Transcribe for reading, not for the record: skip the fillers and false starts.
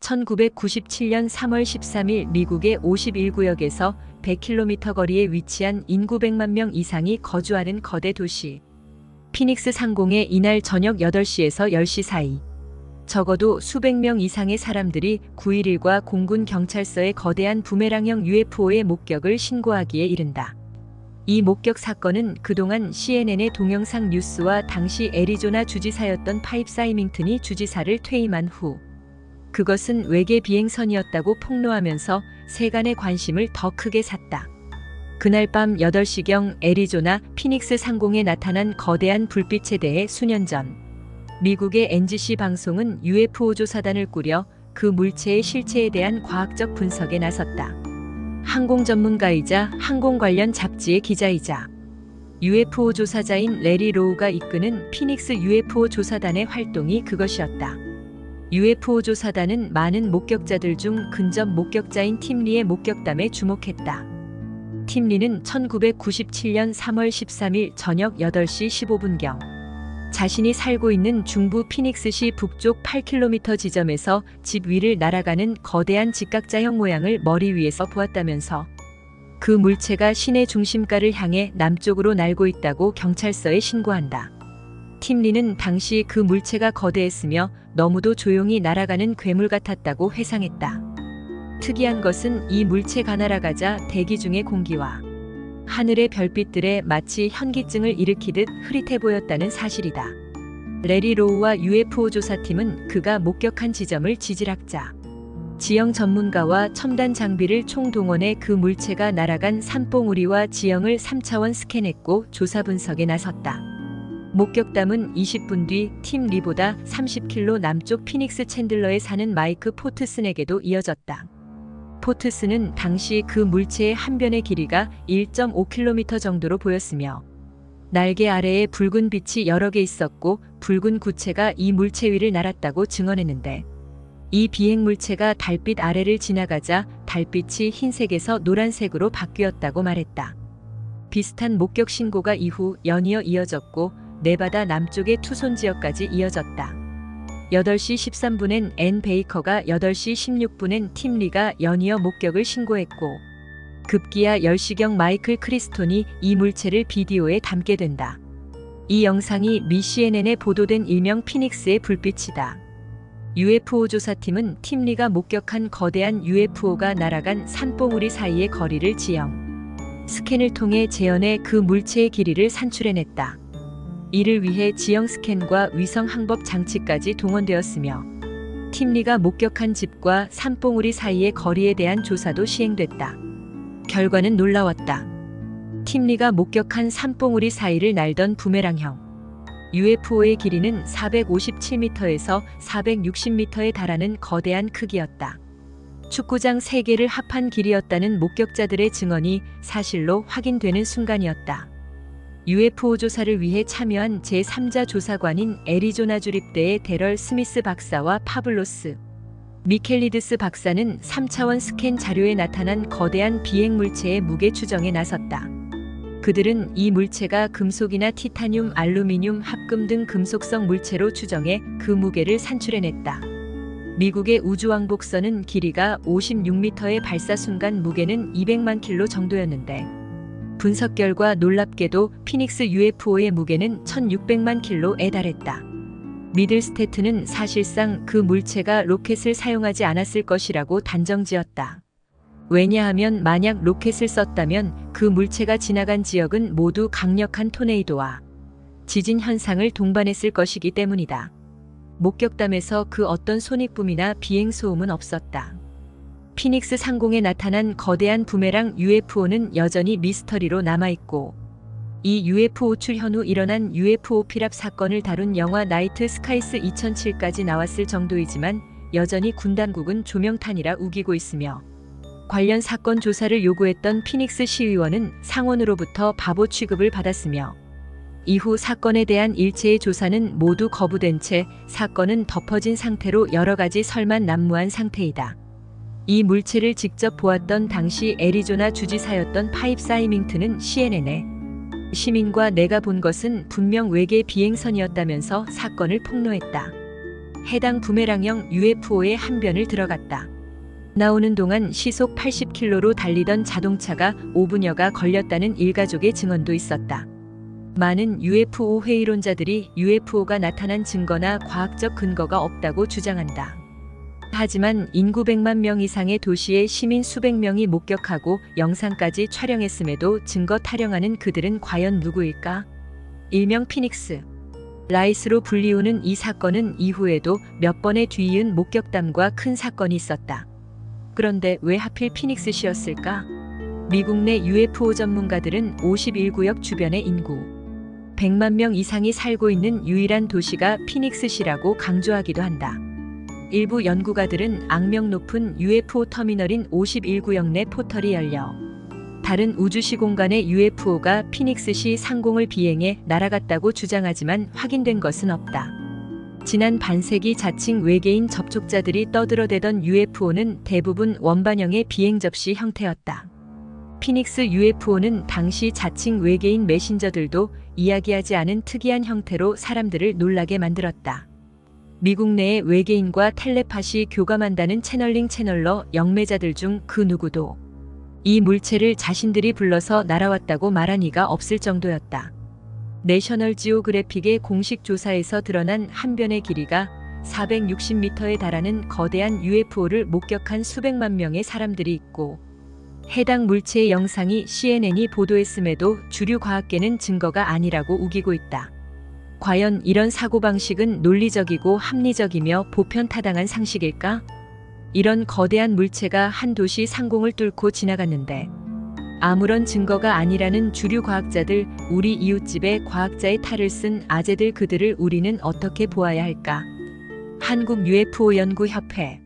1997년 3월 13일 미국의 51구역에서 100km 거리에 위치한 인구 100만 명 이상이 거주하는 거대 도시 피닉스 상공에 이날 저녁 8시에서 10시 사이 적어도 수백 명 이상의 사람들이 911과 공군 경찰서에 거대한 부메랑형 UFO의 목격을 신고하기에 이른다. 이 목격 사건은 그동안 CNN의 동영상 뉴스와 당시 애리조나 주지사였던 파입 사이밍튼이 주지사를 퇴임한 후 그것은 외계 비행선이었다고 폭로하면서 세간의 관심을 더 크게 샀다. 그날 밤 8시경 애리조나 피닉스 상공에 나타난 거대한 불빛에 대해 수년 전 미국의 NBC 방송은 UFO 조사단을 꾸려 그 물체의 실체에 대한 과학적 분석에 나섰다. 항공 전문가이자 항공 관련 잡지의 기자이자 UFO 조사자인 레리 로우가 이끄는 피닉스 UFO 조사단의 활동이 그것이었다. UFO 조사단은 많은 목격자들 중 근접 목격자인 팀 리의 목격담에 주목했다. 팀 리는 1997년 3월 13일 저녁 8시 15분경 자신이 살고 있는 중부 피닉스시 북쪽 8km 지점에서 집 위를 날아가는 거대한 직각자형 모양을 머리 위에서 보았다면서 그 물체가 시내 중심가를 향해 남쪽으로 날고 있다고 경찰서에 신고한다. 팀 리는 당시 그 물체가 거대했으며 너무도 조용히 날아가는 괴물 같았다고 회상했다. 특이한 것은 이 물체가 날아가자 대기 중의 공기와 하늘의 별빛들에 마치 현기증을 일으키듯 흐릿해 보였다는 사실이다. 레리 로우와 UFO 조사팀은 그가 목격한 지점을 지질학자, 지형 전문가와 첨단 장비를 총동원해 그 물체가 날아간 산봉우리와 지형을 3차원 스캔했고 조사 분석에 나섰다. 목격담은 20분 뒤 팀 리보다 30km 남쪽 피닉스 챈들러에 사는 마이크 포트슨에게도 이어졌다. 포트슨은 당시 그 물체의 한 변의 길이가 1.5km 정도로 보였으며 날개 아래에 붉은 빛이 여러 개 있었고 붉은 구체가 이 물체 위를 날았다고 증언했는데 이 비행 물체가 달빛 아래를 지나가자 달빛이 흰색에서 노란색으로 바뀌었다고 말했다. 비슷한 목격 신고가 이후 연이어 이어졌고 네바다 남쪽의 투손 지역까지 이어졌다. 8시 13분엔 앤 베이커가 8시 16분엔 팀 리가 연이어 목격을 신고했고 급기야 10시경 마이클 크리스톤이 이 물체를 비디오에 담게 된다. 이 영상이 미 CNN에 보도된 일명 피닉스의 불빛이다. UFO 조사팀은 팀 리가 목격한 거대한 UFO가 날아간 산봉우리 사이의 거리를 지형, 스캔을 통해 재현해 그 물체의 길이를 산출해냈다. 이를 위해 지형 스캔과 위성 항법 장치까지 동원되었으며 팀 리가 목격한 집과 산봉우리 사이의 거리에 대한 조사도 시행됐다. 결과는 놀라웠다. 팀 리가 목격한 산봉우리 사이를 날던 부메랑형 UFO의 길이는 457m에서 460m에 달하는 거대한 크기였다. 축구장 3개를 합한 길이었다는 목격자들의 증언이 사실로 확인되는 순간이었다. UFO 조사를 위해 참여한 제3자 조사관인 애리조나 주립대의 데럴 스미스 박사와 파블로스 미켈리드스 박사는 3차원 스캔 자료에 나타난 거대한 비행 물체의 무게 추정에 나섰다. 그들은 이 물체가 금속이나 티타늄, 알루미늄, 합금 등 금속성 물체로 추정해 그 무게를 산출해냈다. 미국의 우주왕복선은 길이가 56m의 발사 순간 무게는 200만 킬로 정도였는데 분석 결과 놀랍게도 피닉스 UFO의 무게는 1600만 킬로에 달했다. 미들스테트는 사실상 그 물체가 로켓을 사용하지 않았을 것이라고 단정지었다. 왜냐하면 만약 로켓을 썼다면 그 물체가 지나간 지역은 모두 강력한 토네이도와 지진 현상을 동반했을 것이기 때문이다. 목격담에서 그 어떤 손익붐이나 비행 소음은 없었다. 피닉스 상공에 나타난 거대한 부메랑 UFO는 여전히 미스터리로 남아있고 이 UFO 출현 후 일어난 UFO 피랍 사건을 다룬 영화 나이트 스카이스 2007까지 나왔을 정도이지만 여전히 군 당국은 조명탄이라 우기고 있으며 관련 사건 조사를 요구했던 피닉스 시의원은 상원으로부터 바보 취급을 받았으며 이후 사건에 대한 일체의 조사는 모두 거부된 채 사건은 덮어진 상태로 여러 가지 설만 난무한 상태이다. 이 물체를 직접 보았던 당시 애리조나 주지사였던 파입 사이밍튼은 CNN에 시민과 내가 본 것은 분명 외계 비행선이었다면서 사건을 폭로했다. 해당 부메랑형 UFO의 한 변을 들어갔다. 나오는 동안 시속 80km로 달리던 자동차가 5분여가 걸렸다는 일가족의 증언도 있었다. 많은 UFO 회의론자들이 UFO가 나타난 증거나 과학적 근거가 없다고 주장한다. 하지만 인구 100만 명 이상의 도시에 시민 수백 명이 목격하고 영상까지 촬영했음에도 증거 타령하는 그들은 과연 누구일까? 일명 피닉스 라이스로 불리우는 이 사건은 이후에도 몇 번의 뒤이은 목격담과 큰 사건이 있었다. 그런데 왜 하필 피닉스시였을까? 미국 내 UFO 전문가들은 51구역 주변의 인구 100만 명 이상이 살고 있는 유일한 도시가 피닉스시라고 강조하기도 한다. 일부 연구가들은 악명 높은 UFO 터미널인 51구역 내 포털이 열려 다른 우주시 공간의 UFO가 피닉스시 상공을 비행해 날아갔다고 주장하지만 확인된 것은 없다. 지난 반세기 자칭 외계인 접촉자들이 떠들어대던 UFO는 대부분 원반형의 비행 접시 형태였다. 피닉스 UFO는 당시 자칭 외계인 메신저들도 이야기하지 않은 특이한 형태로 사람들을 놀라게 만들었다. 미국 내의 외계인과 텔레파시 교감한다는 채널링 채널러 영매자들 중 그 누구도 이 물체를 자신들이 불러서 날아왔다고 말한 이가 없을 정도였다. 내셔널 지오그래픽의 공식 조사에서 드러난 한 변의 길이가 460m에 달하는 거대한 UFO를 목격한 수백만 명의 사람들이 있고 해당 물체의 영상이 CNN이 보도했음에도 주류 과학계는 증거가 아니라고 우기고 있다. 과연 이런 사고방식은 논리적이고 합리적이며 보편타당한 상식일까? 이런 거대한 물체가 한 도시 상공을 뚫고 지나갔는데 아무런 증거가 아니라는 주류 과학자들, 우리 이웃집에 과학자의 탈을 쓴 아재들 그들을 우리는 어떻게 보아야 할까? 한국 UFO 연구협회